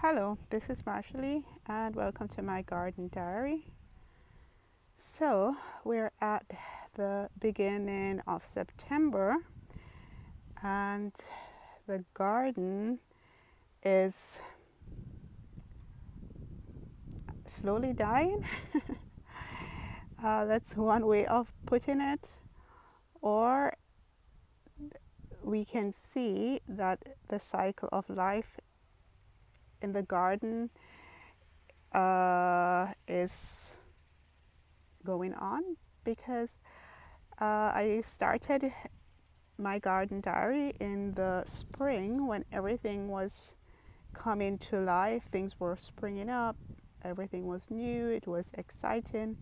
Hello, this is Marshallie, and welcome to my garden diary. So, we're at the beginning of September, and the garden is slowly dying. That's one way of putting it. Or we can see that the cycle of life in the garden is going on because I started my garden diary in the spring when everything was coming to life, things were springing up, everything was new, it was exciting.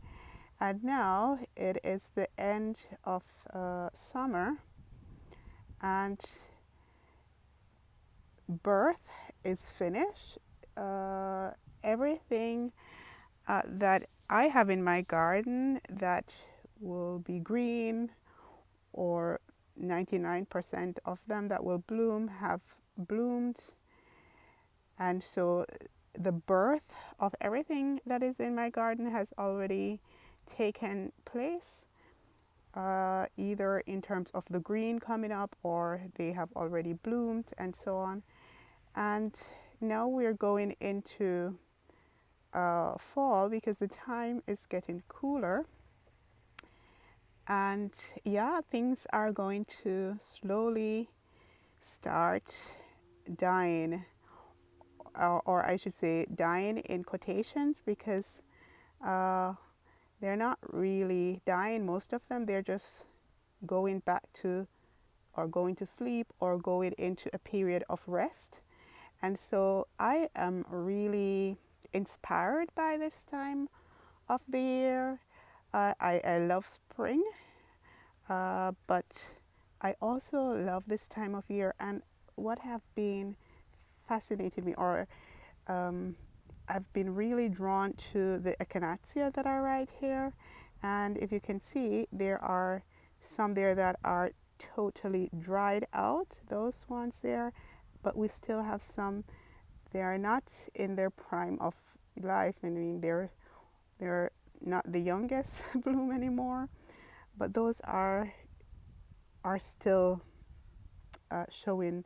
And now it is the end of summer, and birth is finished. Everything that I have in my garden that will be green, or 99% of them that will bloom, have bloomed. And so the birth of everything that is in my garden has already taken place, either in terms of the green coming up or they have already bloomed and so on. And now we're going into fall because the time is getting cooler. And yeah, things are going to slowly start dying, or I should say dying in quotations, because uh, they're not really dying, most of them. They're just going back to, or going to sleep, or going into a period of rest. And so I am really inspired by this time of the year. I love spring, but I also love this time of year. And what have been fascinated me, or um, I've been really drawn to the echinacea that are right here. And if you can see, there are some there that are totally dried out, those ones there, but we still have some. They are not in their prime of life. I mean, they're not the youngest bloom anymore, but those are still showing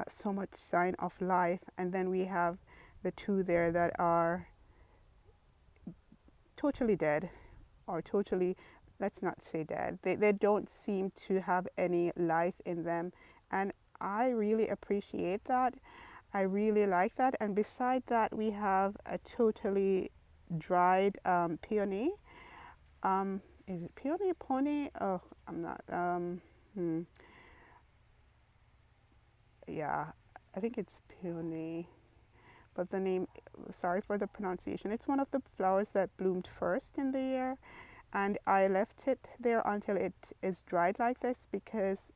so much sign of life. And then we have the two there that are totally dead, or totally, let's not say dead. They don't seem to have any life in them. And I really appreciate that. I really like that. And beside that, we have a totally dried peony. Is it peony, pony? Oh, I'm not. Yeah, I think it's peony. But the name, sorry for the pronunciation. It's one of the flowers that bloomed first in the year, and I left it there until it is dried like this because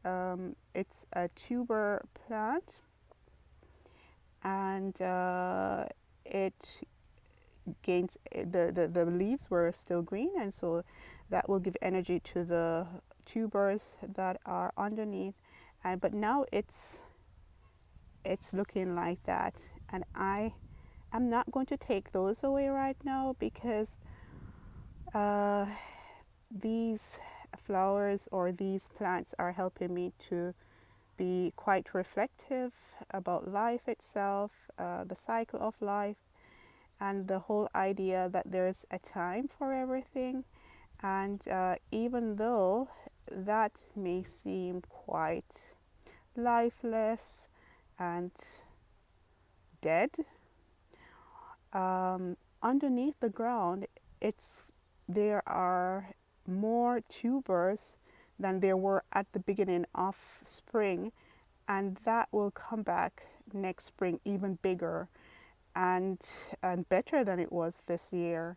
it's a tuber plant, and it gains the leaves were still green, and so that will give energy to the tubers that are underneath. And but now it's looking like that, and I am not going to take those away right now because uh, these flowers or these plants are helping me to be quite reflective about life itself, the cycle of life, and the whole idea that there's a time for everything. And even though that may seem quite lifeless and dead, underneath the ground, it's there are more tubers than there were at the beginning of spring, and that will come back next spring even bigger and better than it was this year.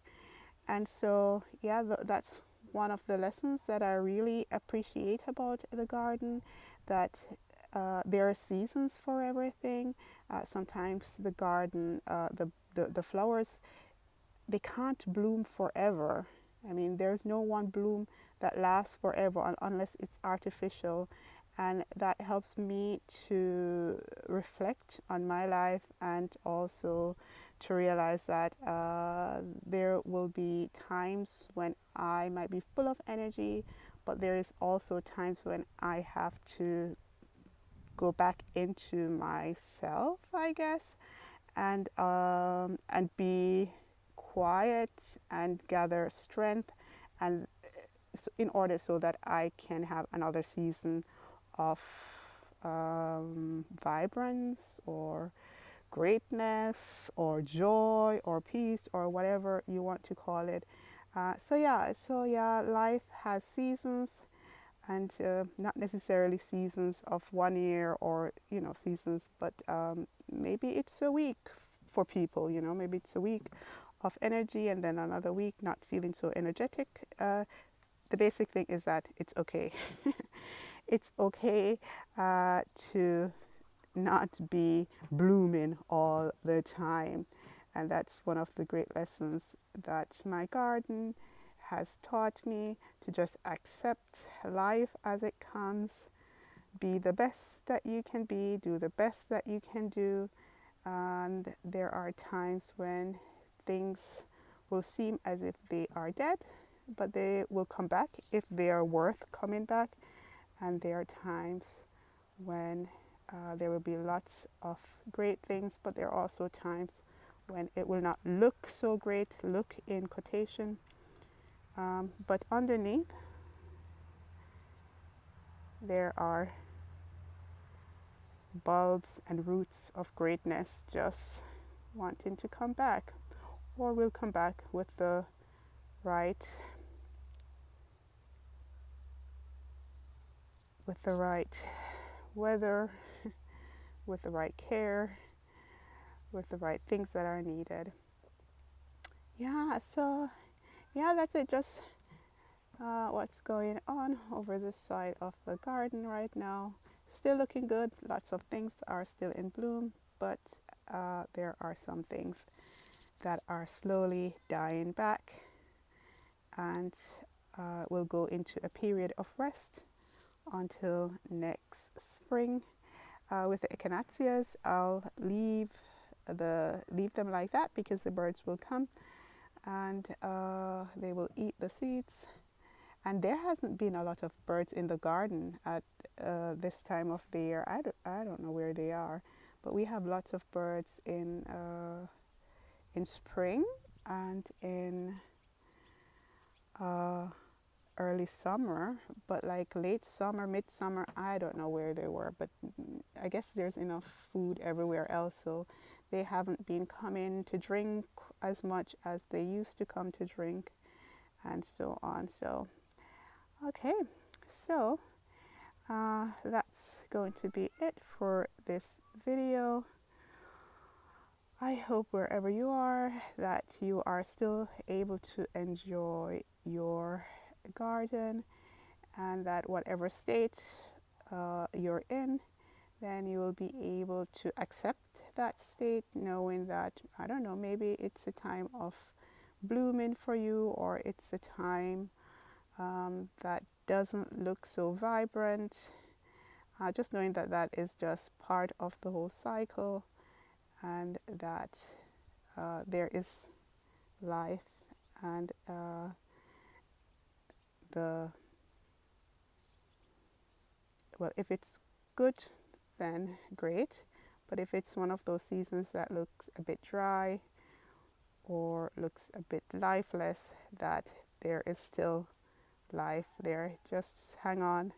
And so yeah, that's one of the lessons that I really appreciate about the garden, that there are seasons for everything. Sometimes the garden, the flowers, they can't bloom forever. I mean, there's no one bloom that lasts forever unless it's artificial. And that helps me to reflect on my life and also to realize that there will be times when I might be full of energy, but there is also times when I have to go back into myself, I guess, and be quiet and gather strength, and in order so that I can have another season of vibrance or greatness or joy or peace or whatever you want to call it. So yeah, life has seasons, and not necessarily seasons of 1 year or seasons, but maybe it's a week for people. Maybe it's a week of energy and then another week not feeling so energetic. The basic thing is that it's okay. It's okay to not be blooming all the time. And that's one of the great lessons that my garden has taught me, to just accept life as it comes, be the best that you can be, do the best that you can do. And there are times when things will seem as if they are dead, but they will come back if they are worth coming back. And there are times when there will be lots of great things, but there are also times when it will not look so great, look in quotation. But underneath, there are bulbs and roots of greatness just wanting to come back, or will come back with the right weather, with the right care, with the right things that are needed. So that's it. Just what's going on over this side of the garden right now. Still looking good. Lots of things are still in bloom, but there are some things that are slowly dying back, and we'll go into a period of rest until next spring. With the echinaceas, I'll leave them like that because the birds will come and they will eat the seeds. And there hasn't been a lot of birds in the garden at this time of the year. I don't know where they are, but we have lots of birds in spring and in early summer, but like late summer, midsummer, I don't know where they were, but I guess there's enough food everywhere else, so they haven't been coming to drink as much as they used to come to drink, and so on. So okay, so that's going to be it for this video. I hope wherever you are that you are still able to enjoy your garden, and that whatever state you're in, then you will be able to accept that state, knowing that, I don't know, maybe it's a time of blooming for you, or it's a time that doesn't look so vibrant. Just knowing that that is just part of the whole cycle, and that there is life, and the well, if it's good, then great. But if it's one of those seasons that looks a bit dry or looks a bit lifeless, that there is still life there. Just hang on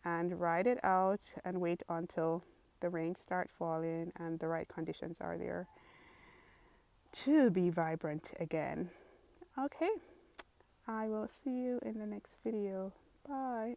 and ride it out and wait until the rains start falling and the right conditions are there to be vibrant again. Okay, I will see you in the next video. Bye.